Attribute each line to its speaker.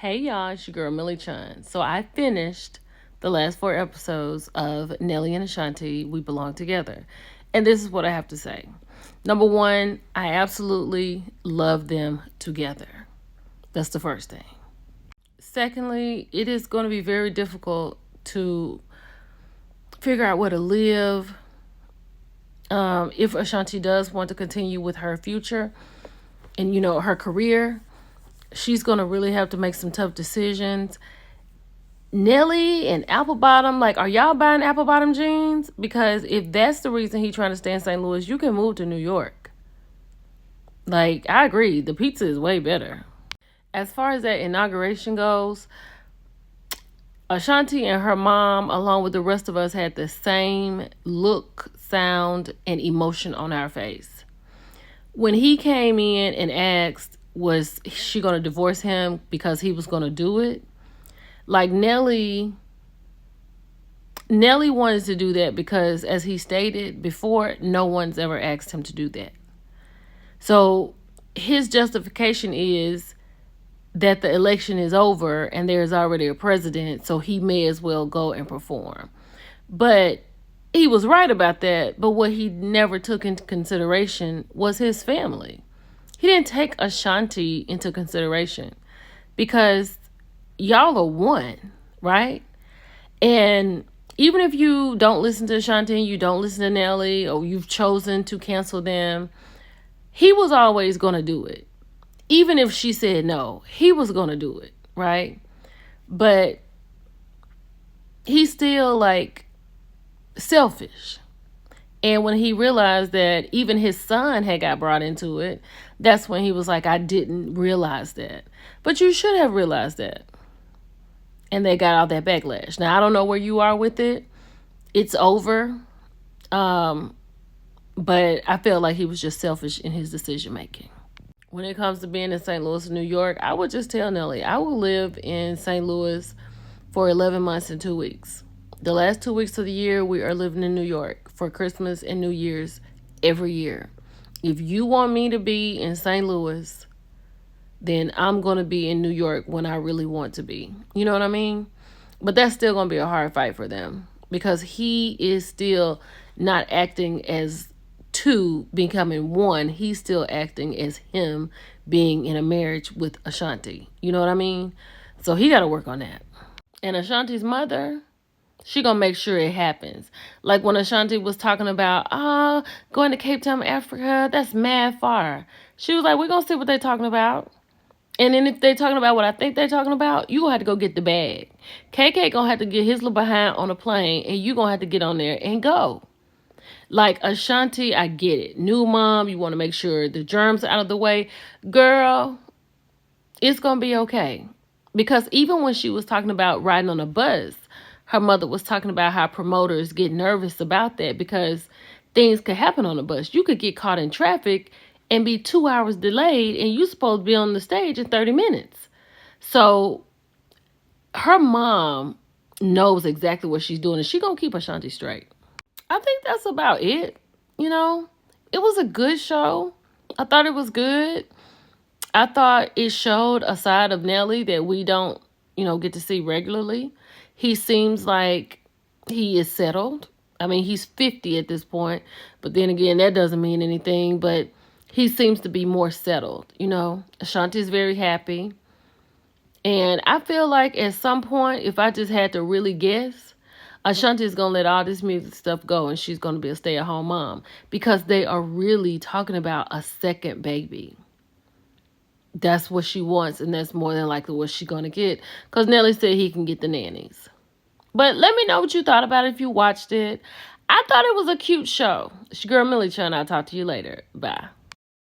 Speaker 1: Hey y'all, it's your girl Millie Chun. So I finished the last 4 episodes of Nelly and Ashanti, We Belong Together. And this is what I have to say. Number one, I absolutely love them together. That's the first thing. Secondly, it is going to be very difficult to figure out where to live if Ashanti does want to continue with her future and, her career. She's going to really have to make some tough decisions. Nelly and Apple Bottom, like, are y'all buying Apple Bottom jeans? Because if that's the reason he's trying to stay in St. Louis, you can move to New York. Like, I agree. The pizza is way better. As far as that inauguration goes, Ashanti and her mom, along with the rest of us, had the same look, sound, and emotion on our face. When he came in and asked, was she going to divorce him because he was going to do it? Like, Nelly wanted to do that because, as he stated before, no one's ever asked him to do that. So his justification is that the election is over and there's already a president, so he may as well go and perform. But he was right about that, but what he never took into consideration was his family. He didn't take Ashanti into consideration because y'all are one, right? And even if you don't listen to Ashanti and you don't listen to Nelly, or you've chosen to cancel them, he was always going to do it. Even if she said no, he was going to do it, right? But he's still, like, selfish. And when he realized that even his son had got brought into it, that's when he was like, I didn't realize that. But you should have realized that. And they got all that backlash. Now, I don't know where you are with it. It's over. But I felt like he was just selfish in his decision making. When it comes to being in St. Louis, New York, I would just tell Nelly, I will live in St. Louis for 11 months and 2 weeks. The last 2 weeks of the year, we are living in New York for Christmas and New Year's every year. If you want me to be in St. Louis, then I'm going to be in New York when I really want to be. You know what I mean? But that's still going to be a hard fight for them because he is still not acting as two becoming one. He's still acting as him being in a marriage with Ashanti. You know what I mean? So he got to work on that. And Ashanti's mother, she gonna make sure it happens. Like when Ashanti was talking about, going to Cape Town, Africa, that's mad far. She was like, we're gonna see what they're talking about. And then if they're talking about what I think they're talking about, you gonna have to go get the bag. KK gonna have to get his little behind on a plane, and you gonna have to get on there and go. Like, Ashanti, I get it. New mom, you want to make sure the germs are out of the way. Girl, it's gonna be okay. Because even when she was talking about riding on a bus, her mother was talking about how promoters get nervous about that because things could happen on a bus. You could get caught in traffic and be 2 hours delayed, and you're supposed to be on the stage in 30 minutes. So her mom knows exactly what she's doing, and she's going to keep Ashanti straight. I think that's about it. It was a good show. I thought it was good. I thought it showed a side of Nelly that we don't, get to see regularly. He seems like he is settled. I mean, he's 50 at this point, but then again, that doesn't mean anything, but he seems to be more settled. Ashanti is very happy. And I feel like at some point, if I just had to really guess, Ashanti is going to let all this music stuff go and she's going to be a stay-at-home mom because they are really talking about a second baby. That's what she wants, and that's more than likely what she's going to get because Nelly said he can get the nannies. But let me know what you thought about it if you watched it. I thought it was a cute show. It's your girl Millie Chun. I'll talk to you later. Bye.